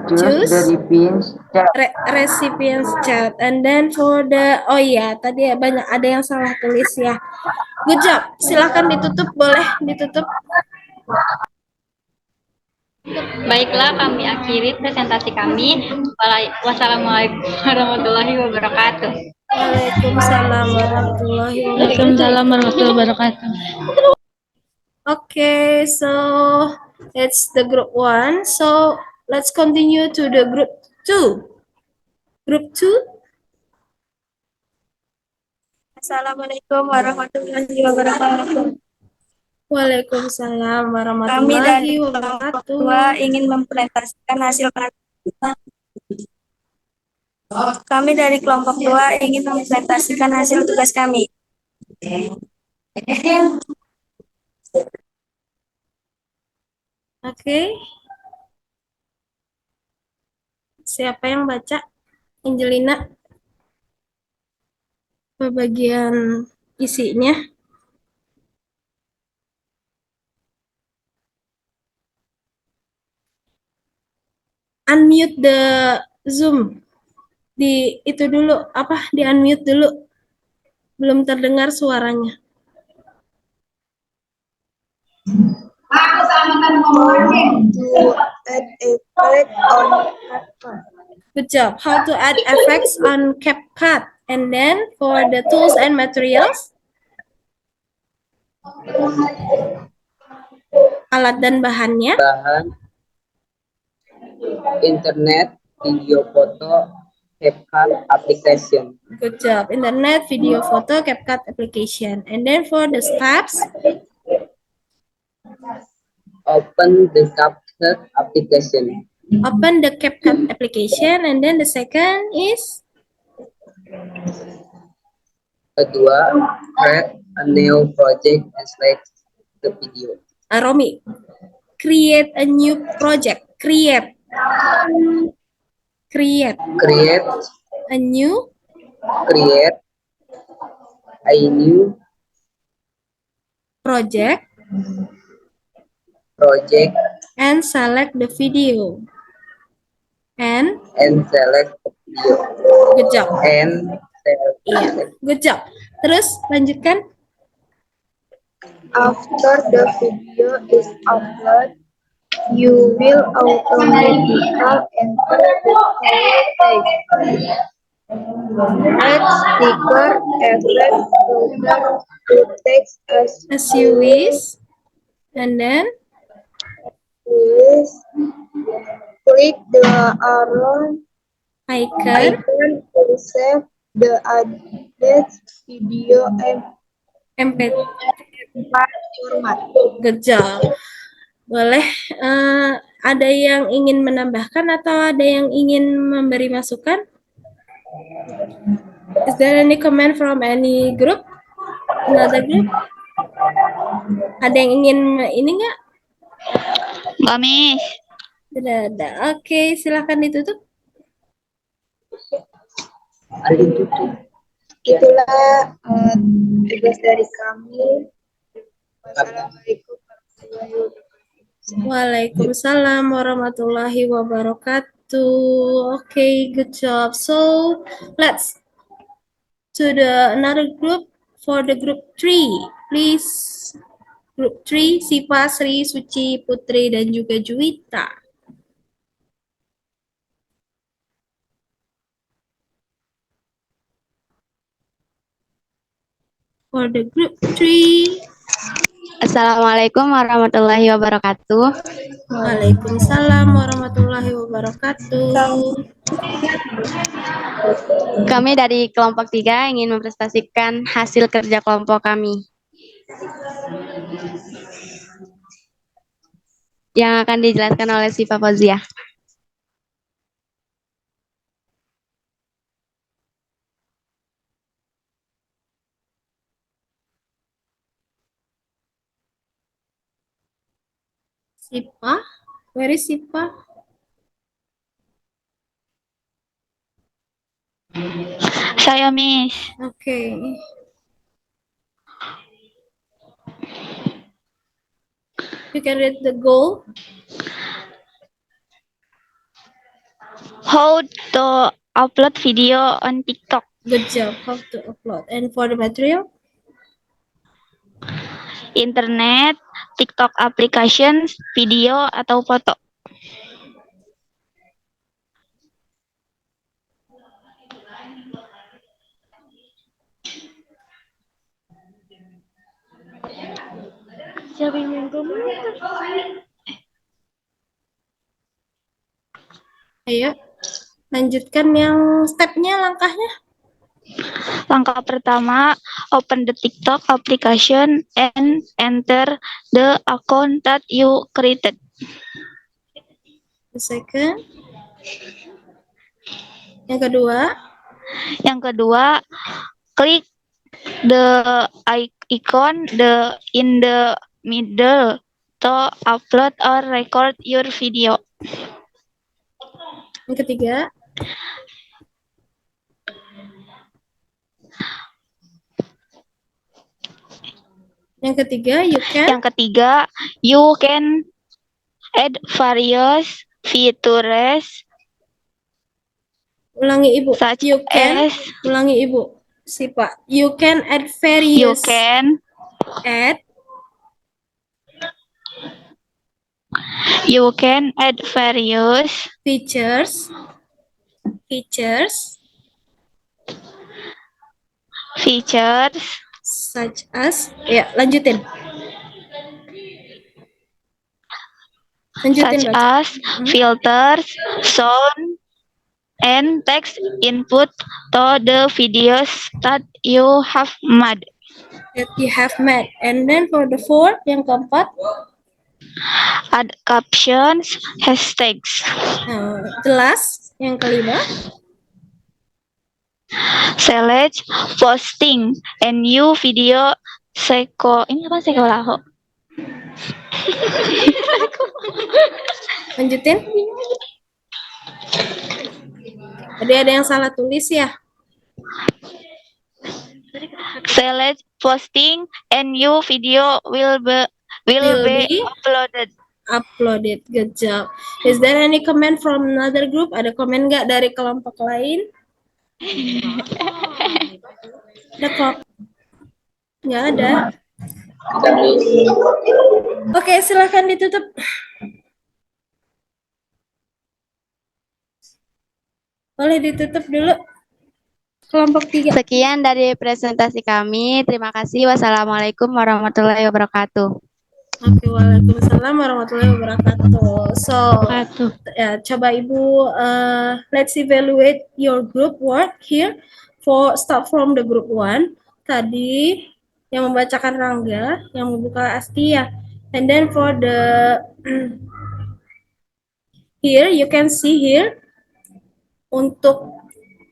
Choose the recipient's chat. Recipient's chat. And then for the, oh iya, tadi banyak ada yang salah tulis ya. Good job. Silakan ditutup, boleh ditutup. Baiklah, kami akhiri presentasi kami. Wassalamualaikum warahmatullahi wabarakatuh. Waalaikumsalam warahmatullahi wabarakatuh. Waalaikumsalam warahmatullahi wabarakatuh. Okay, so it's the group 1. So let's continue to the group 2. Group 2. Assalamualaikum warahmatullahi wabarakatuh. Waalaikumsalam Kami warahmatullahi dari kelompok wabarakatuh. 2 ingin mempresentasikan hasil Kami dari kelompok 2 ingin mempresentasikan hasil tugas kami. Oke. Siapa yang baca? Angelina. Bagian isinya. Unmute the Zoom. Di itu dulu, apa? Di unmute dulu. Belum terdengar suaranya. Good job. How to add effects on CapCut. And then for the tools and materials. Alat dan bahannya. Bahan internet, video, foto, CapCut application. Good job. Internet, video, photo, CapCut application. And then for the steps. Open the CapCut application. Open the CapCut application. And then the second is. Kedua, create a new project and select the video. Romi. Create a new project. Create Create a new project and select the video. And select the video. good job. And Iya, good job. Terus lanjutkan. After the video is uploaded, you will automatically enter the whole text. Add sticker effect to text As you wish. And then please click the arrow icon to save the added video MP3 format. good job. Boleh ada yang ingin menambahkan atau ada yang ingin memberi masukan? Is there any comment from any group? Another group? Ada yang ingin ini nggak? Mbak Miss. Tidak ada. Oke, silakan ditutup. Itulah tugas dari kami. Wassalamualaikum warahmatullahi wabarakatuh. Waalaikumsalam warahmatullahi wabarakatuh. Okay, good job. So let's to the another group for the group 3. Please, group 3, Sipa, Sri, Suci, Putri, dan juga Juwita. For the group 3. Assalamualaikum warahmatullahi wabarakatuh. Waalaikumsalam warahmatullahi wabarakatuh. Kami dari kelompok 3 ingin mempresentasikan hasil kerja kelompok kami. Yang akan dijelaskan oleh Siva Fauzia. Sipa, where is Sipa? Saya Miss. Okay. You can read the goal. How to upload video on TikTok. Good job. How to upload. And for the material? Internet, TikTok applications, video atau foto. Siapa yang Ayo, lanjutkan yang stepnya, langkahnya. Langkah pertama, open the TikTok application and enter the account that you created. The second. Yang kedua. Yang kedua, klik the icon in the middle to upload or record your video. Yang ketiga. Yang ketiga, you can add various features. Ulangi Ibu. Such You can. as, Ulangi Ibu. Sipa. You can add various. you can add various features such as, ya lanjutin such baca. as filters, sound, and text input to the videos that you have made. And then for the fourth, yang keempat, Add captions, hashtags. The last, yang kelima, select posting a new video ini apa sekolaho? lanjutin. Tadi ada yang salah tulis ya. Select posting a new video will be uploaded. Good job. Is there any comment from another group? Ada komen nggak dari kelompok lain? Ada kok? Nggak ada. Oke, silakan ditutup. Boleh ditutup dulu. Kelompok 3. Sekian dari presentasi kami. Terima kasih. Wassalamualaikum warahmatullahi wabarakatuh. Oke, waalaikumsalam warahmatullahi wabarakatuh. So, coba Ibu, let's evaluate your group work here. Start from the group 1. Tadi yang membacakan Rangga, yang membuka Astia. And then for the here you can see here untuk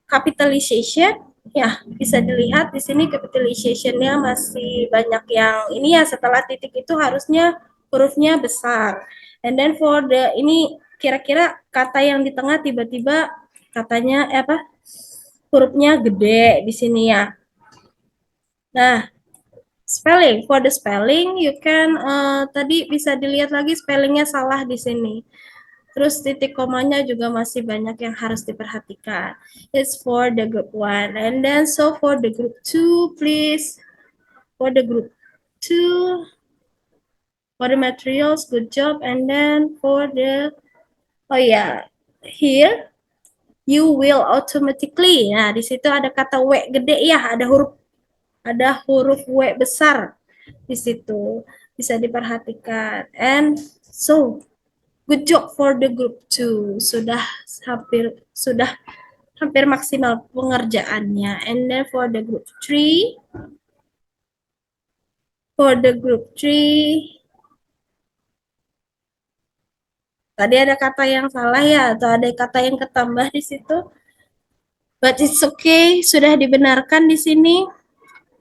capitalization, ya bisa dilihat di sini capitalization-nya masih banyak yang ini ya, setelah titik itu harusnya hurufnya besar. And then for the ini kira-kira kata yang di tengah tiba-tiba katanya hurufnya gede di sini ya. Nah, spelling. For the spelling, you can tadi bisa dilihat lagi spellingnya salah di sini. Terus titik komanya juga masih banyak yang harus diperhatikan. It's for the group 1. And then so for the group 2, please. For the group 2, for the materials, good job. And then for the, oh yeah, here, you will automatically. Nah, di situ ada kata W gede ya, ada huruf W besar di situ. Bisa diperhatikan. And so, good job for the group 2. Sudah hampir maksimal pengerjaannya. And then for the group 3, tadi ada kata yang salah ya, atau ada kata yang ketambah di situ. But it's okay, sudah dibenarkan di sini.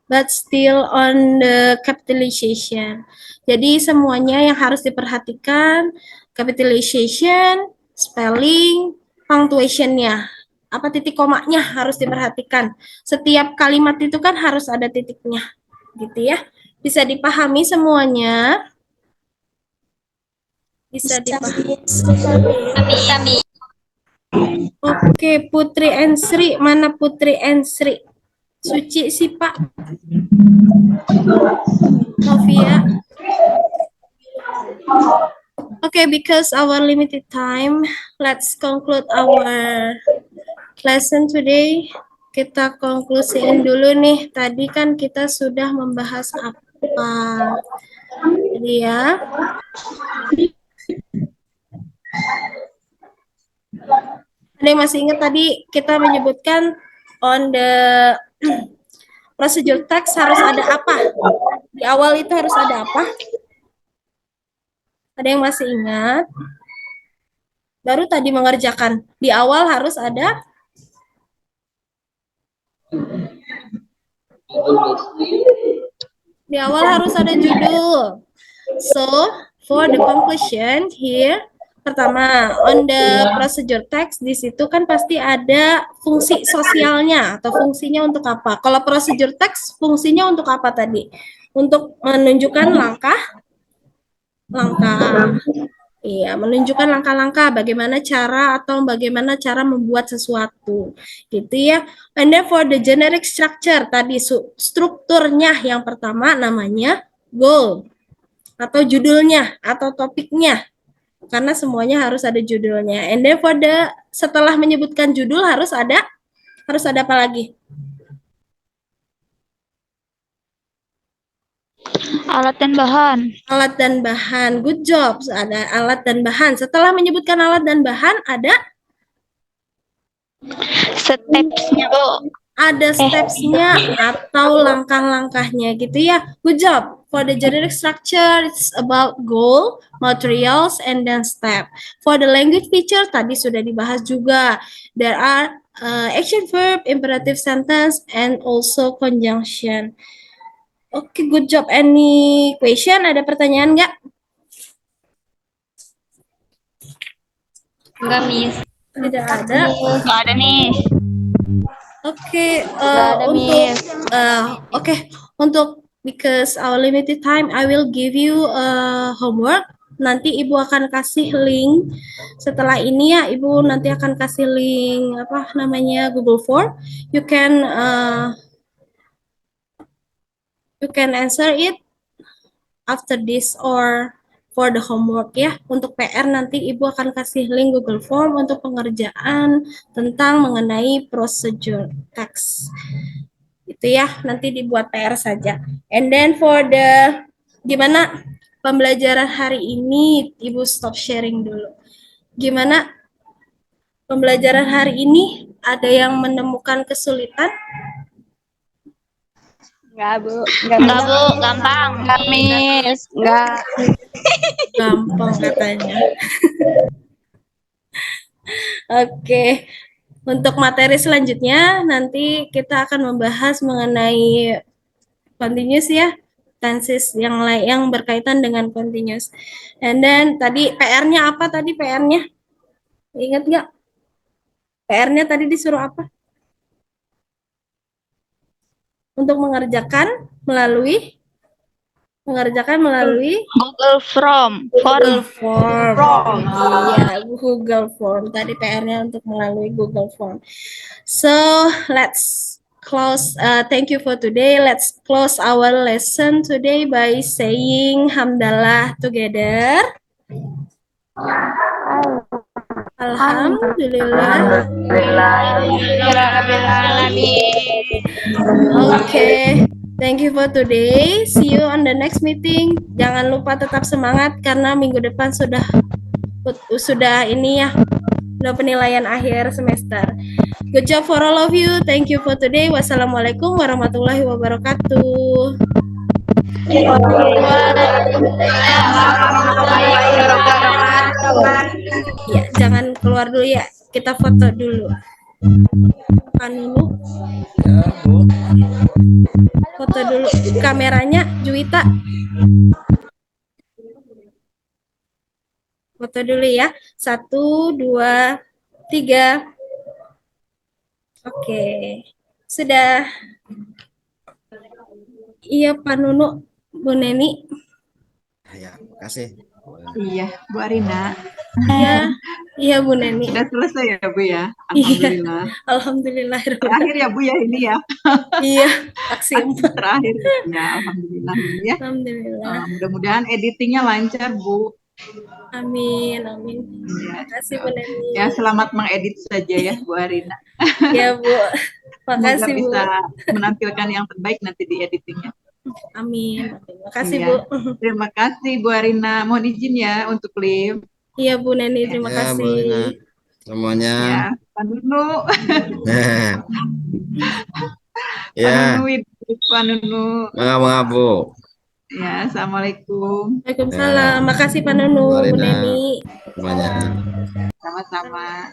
But still on the capitalization. Jadi semuanya yang harus diperhatikan, capitalization, spelling, punctuation-nya. Apa titik komanya harus diperhatikan. Setiap kalimat itu kan harus ada titiknya. Gitu ya. Bisa dipahami semuanya? Bisa dipahami. Kami. Oke, Putri and Sri. Mana Putri and Sri? Suci sih, Pak. Novia. Okay, because our limited time, let's conclude our lesson today. Kita konklusiin dulu nih. Tadi kan kita sudah membahas apa? Jadi ya. Ada yang masih ingat tadi kita menyebutkan on the procedure text harus ada apa? Di awal itu harus ada apa? Ada yang masih ingat? Baru tadi mengerjakan. Di awal harus ada judul. So, for the conclusion here, pertama, on the procedure text, di situ kan pasti ada fungsi sosialnya atau fungsinya untuk apa. Kalau procedure text, fungsinya untuk apa tadi? Untuk menunjukkan menunjukkan langkah-langkah bagaimana cara membuat sesuatu. Gitu ya. And then for the generic structure, tadi strukturnya yang pertama namanya goal atau judulnya atau topiknya. Karena semuanya harus ada judulnya. And then for the setelah menyebutkan judul harus ada apa lagi? Alat dan bahan. Alat dan bahan. Good job. Ada alat dan bahan. Setelah menyebutkan alat dan bahan ada Stepsnya, Bu. ada steps-nya atau langkah-langkahnya gitu ya. Good job. For the generic structure, it's about goal, materials, and then step. For the language feature, tadi sudah dibahas juga. There are action verb, imperative sentence, and also conjunction. Oke, good job. Any question? Ada pertanyaan nggak? Enggak, Miss. Tidak ada. Nggak ada nih. Oke, Miss. untuk because our limited time, I will give you homework. Nanti Ibu akan kasih link. Setelah ini ya, Ibu nanti akan kasih link Google Form. You can answer it after this or for the homework ya. Untuk PR nanti Ibu akan kasih link Google Form untuk pengerjaan tentang mengenai procedure text. Itu ya, nanti dibuat PR saja. And then for the gimana pembelajaran hari ini, Ibu stop sharing dulu. Gimana pembelajaran hari ini? Ada yang menemukan kesulitan? Enggak, Bu. Enggak, Bu. Gampang. Miss. Enggak. Gampang katanya. Oke. Untuk materi selanjutnya, nanti kita akan membahas mengenai continuous ya, tenses yang berkaitan dengan continuous. And then tadi PR-nya apa tadi PR-nya? Ingat nggak? PR-nya tadi disuruh apa? untuk mengerjakan melalui Google Form. Google Form. Iya, Google Form. Tadi PR-nya untuk melalui Google Form. So, let's close. Thank you for today. Let's close our lesson today by saying hamdalah together. Alhamdulillah. Okay. Thank you for today. See you on the next meeting. Jangan lupa tetap semangat karena minggu depan sudah ini ya, udah penilaian akhir semester. Good job for all of you. Thank you for today. Wassalamualaikum warahmatullahi wabarakatuh. Ya, jangan keluar dulu ya. Kita foto dulu. Panunu. Ya, Bu. Foto dulu kameranya, Juwita. Foto dulu ya. 1, 2, 3. Oke. Sudah. Iya, Pak Nunu, Bu Neni. Ya, makasih. Iya, Bu Arina. Iya, Bu Neni. Sudah selesai ya, Bu ya? Alhamdulillah. Alhamdulillah. Terakhir ya, Bu ya ini ya. Iya, aksi terakhir ya, alhamdulillah ya. Alhamdulillah. Mudah-mudahan editingnya lancar, Bu. Amin. Ya. Terima kasih, Bu Neni. Ya, selamat mengedit saja ya, Bu Arina. Ya, Bu. Makasih, Bu. bisa menampilkan yang terbaik nanti di editingnya. Amin. Terima kasih, Ya. Bu. Terima kasih, Bu Arina. Mohon izin ya untuk live. Iya, Bu Neni. Terima Ya, Bu kasih. Rina. Semuanya. Ya, Pak Nunu. Ya. Pak Nunu. Mangga, Bu. Ya, Assalamualaikum. Waalaikumsalam. Makasih, Pak Nunu, Bu Bu Rina. Neni. Semuanya. Sama-sama.